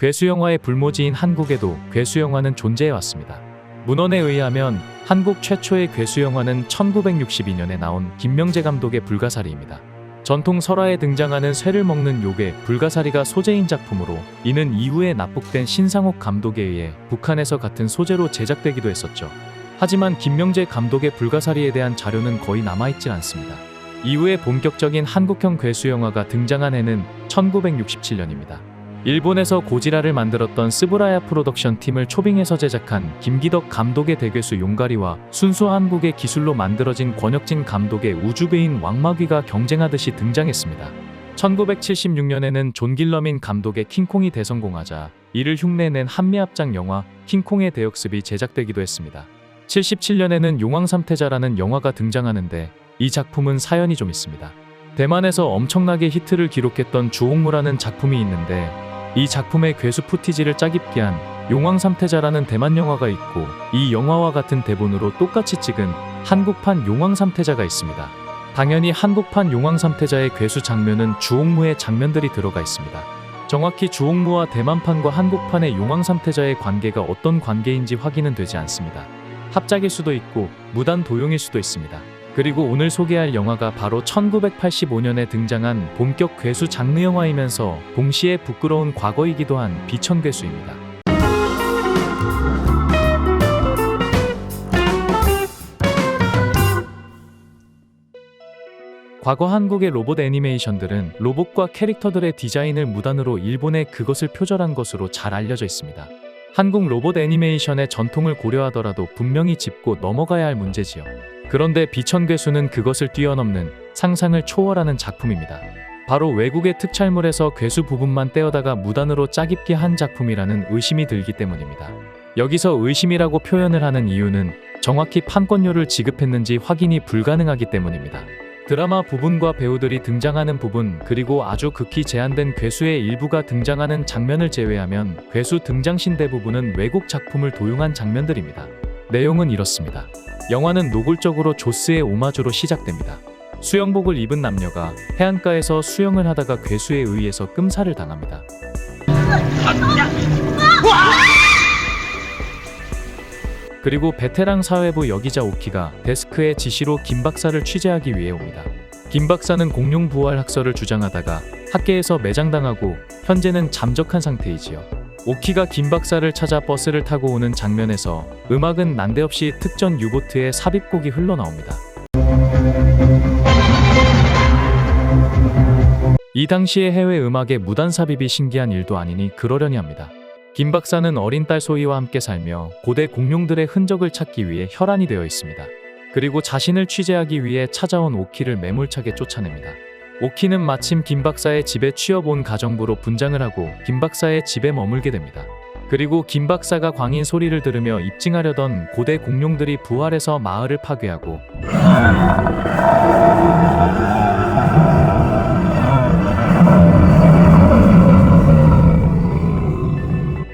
괴수영화의 불모지인 한국에도 괴수영화는 존재해왔습니다. 문헌에 의하면 한국 최초의 괴수영화는 1962년에 나온 김명재 감독의 불가사리입니다. 전통 설화에 등장하는 쇠를 먹는 요괴 불가사리가 소재인 작품으로, 이는 이후에 납북된 신상옥 감독에 의해 북한에서 같은 소재로 제작되기도 했었죠. 하지만 김명재 감독의 불가사리에 대한 자료는 거의 남아있질 않습니다. 이후에 본격적인 한국형 괴수영화가 등장한 해는 1967년입니다. 일본에서 고지라를 만들었던 스브라야 프로덕션 팀을 초빙해서 제작한 김기덕 감독의 대괴수 용가리와 순수 한국의 기술로 만들어진 권혁진 감독의 우주배인 왕마귀가 경쟁하듯이 등장했습니다. 1976년에는 존 길러민 감독의 킹콩이 대성공하자 이를 흉내낸 한미합작 영화 킹콩의 대역습이 제작되기도 했습니다. 77년에는 용왕삼태자라는 영화가 등장하는데 이 작품은 사연이 좀 있습니다. 대만에서 엄청나게 히트를 기록했던 주옥무라는 작품이 있는데, 이 작품의 괴수 푸티지를 짜깁기 한 용왕삼태자라는 대만 영화가 있고, 이 영화와 같은 대본으로 똑같이 찍은 한국판 용왕삼태자가 있습니다. 당연히 한국판 용왕삼태자의 괴수 장면은 주옥무의 장면들이 들어가 있습니다. 정확히 주옥무와 대만판과 한국판의 용왕삼태자의 관계가 어떤 관계인지 확인은 되지 않습니다. 합작일 수도 있고 무단 도용일 수도 있습니다. 그리고 오늘 소개할 영화가 바로 1985년에 등장한 본격 괴수 장르 영화이면서 동시에 부끄러운 과거이기도 한 비천괴수입니다. 과거 한국의 로봇 애니메이션들은 로봇과 캐릭터들의 디자인을 무단으로 일본에 그것을 표절한 것으로 잘 알려져 있습니다. 한국 로봇 애니메이션의 전통을 고려하더라도 분명히 짚고 넘어가야 할 문제지요. 그런데 비천괴수는 그것을 뛰어넘는 상상을 초월하는 작품입니다. 바로 외국의 특촬물에서 괴수 부분만 떼어다가 무단으로 짜깁기 한 작품이라는 의심이 들기 때문입니다. 여기서 의심이라고 표현을 하는 이유는 정확히 판권료를 지급했는지 확인이 불가능하기 때문입니다. 드라마 부분과 배우들이 등장하는 부분, 그리고 아주 극히 제한된 괴수의 일부가 등장하는 장면을 제외하면 괴수 등장신 대부분은 외국 작품을 도용한 장면들입니다. 내용은 이렇습니다. 영화는 노골적으로 조스의 오마주로 시작됩니다. 수영복을 입은 남녀가 해안가에서 수영을 하다가 괴수에 의해서 끔살을 당합니다. 그리고 베테랑 사회부 여기자 오키가 데스크의 지시로 김 박사를 취재하기 위해 옵니다. 김 박사는 공룡 부활 학설을 주장하다가 학계에서 매장당하고 현재는 잠적한 상태이지요. 오키가 김 박사를 찾아 버스를 타고 오는 장면에서 음악은 난데없이 특전 유보트의 삽입곡이 흘러나옵니다. 이 당시의 해외 음악의 무단 삽입이 신기한 일도 아니니 그러려니 합니다. 김 박사는 어린 딸 소희와 함께 살며 고대 공룡들의 흔적을 찾기 위해 혈안이 되어 있습니다. 그리고 자신을 취재하기 위해 찾아온 오키를 매몰차게 쫓아냅니다. 오키는 마침 김 박사의 집에 취업 온 가정부로 분장을 하고 김 박사의 집에 머물게 됩니다. 그리고 김 박사가 광인 소리를 들으며 입증하려던 고대 공룡들이 부활해서 마을을 파괴하고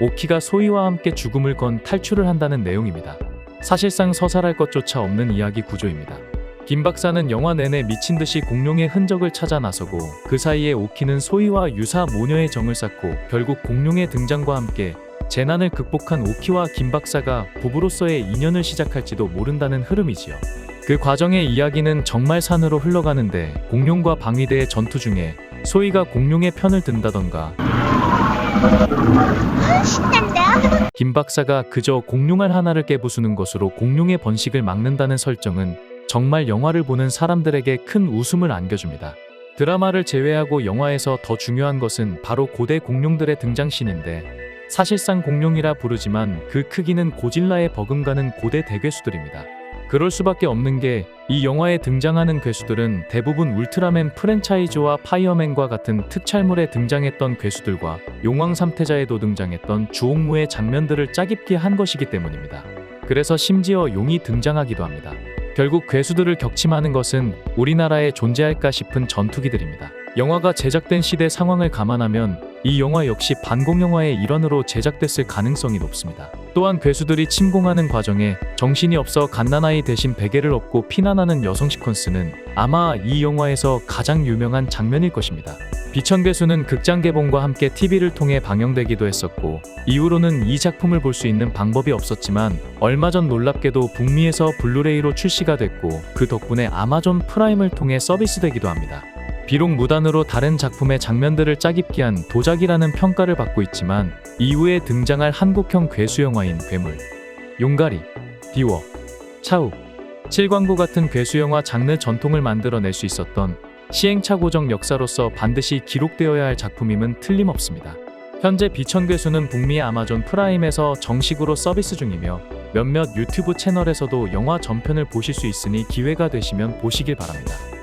오키가 소희와 함께 죽음을 건 탈출을 한다는 내용입니다. 사실상 서살할 것조차 없는 이야기 구조입니다. 김 박사는 영화 내내 미친듯이 공룡의 흔적을 찾아 나서고, 그 사이에 오키는 소희와 유사 모녀의 정을 쌓고 결국 공룡의 등장과 함께 재난을 극복한 오키와 김 박사가 부부로서의 인연을 시작할지도 모른다는 흐름이지요. 그 과정의 이야기는 정말 산으로 흘러가는데, 공룡과 방위대의 전투 중에 소희가 공룡의 편을 든다던가 신난다. 김 박사가 그저 공룡알 하나를 깨부수는 것으로 공룡의 번식을 막는다는 설정은 정말 영화를 보는 사람들에게 큰 웃음을 안겨줍니다. 드라마를 제외하고 영화에서 더 중요한 것은 바로 고대 공룡들의 등장신인데, 사실상 공룡이라 부르지만 그 크기는 고질라에 버금가는 고대 대괴수들입니다. 그럴 수밖에 없는 게, 이 영화에 등장하는 괴수들은 대부분 울트라맨 프랜차이즈와 파이어맨과 같은 특촬물에 등장했던 괴수들과 용왕삼태자에도 등장했던 주옥무의 장면들을 짜깁기 한 것이기 때문입니다. 그래서 심지어 용이 등장하기도 합니다. 결국 괴수들을 격침하는 것은 우리나라에 존재할까 싶은 전투기들입니다. 영화가 제작된 시대 상황을 감안하면 이 영화 역시 반공 영화의 일환으로 제작됐을 가능성이 높습니다. 또한 괴수들이 침공하는 과정에 정신이 없어 갓난아이 대신 베개를 업고 피난하는 여성 시퀀스는 아마 이 영화에서 가장 유명한 장면일 것입니다. 비천괴수는 극장 개봉과 함께 TV를 통해 방영되기도 했었고 이후로는 이 작품을 볼 수 있는 방법이 없었지만 얼마 전 놀랍게도 북미에서 블루레이로 출시가 됐고 그 덕분에 아마존 프라임을 통해 서비스되기도 합니다. 비록 무단으로 다른 작품의 장면들을 짜깁기 한 도작이라는 평가를 받고 있지만 이후에 등장할 한국형 괴수 영화인 괴물, 용가리, 디워, 차우, 칠광구 같은 괴수 영화 장르 전통을 만들어낼 수 있었던 시행착오적 역사로서 반드시 기록되어야 할 작품임은 틀림없습니다. 현재 비천괴수는 북미 아마존 프라임에서 정식으로 서비스 중이며 몇몇 유튜브 채널에서도 영화 전편을 보실 수 있으니 기회가 되시면 보시길 바랍니다.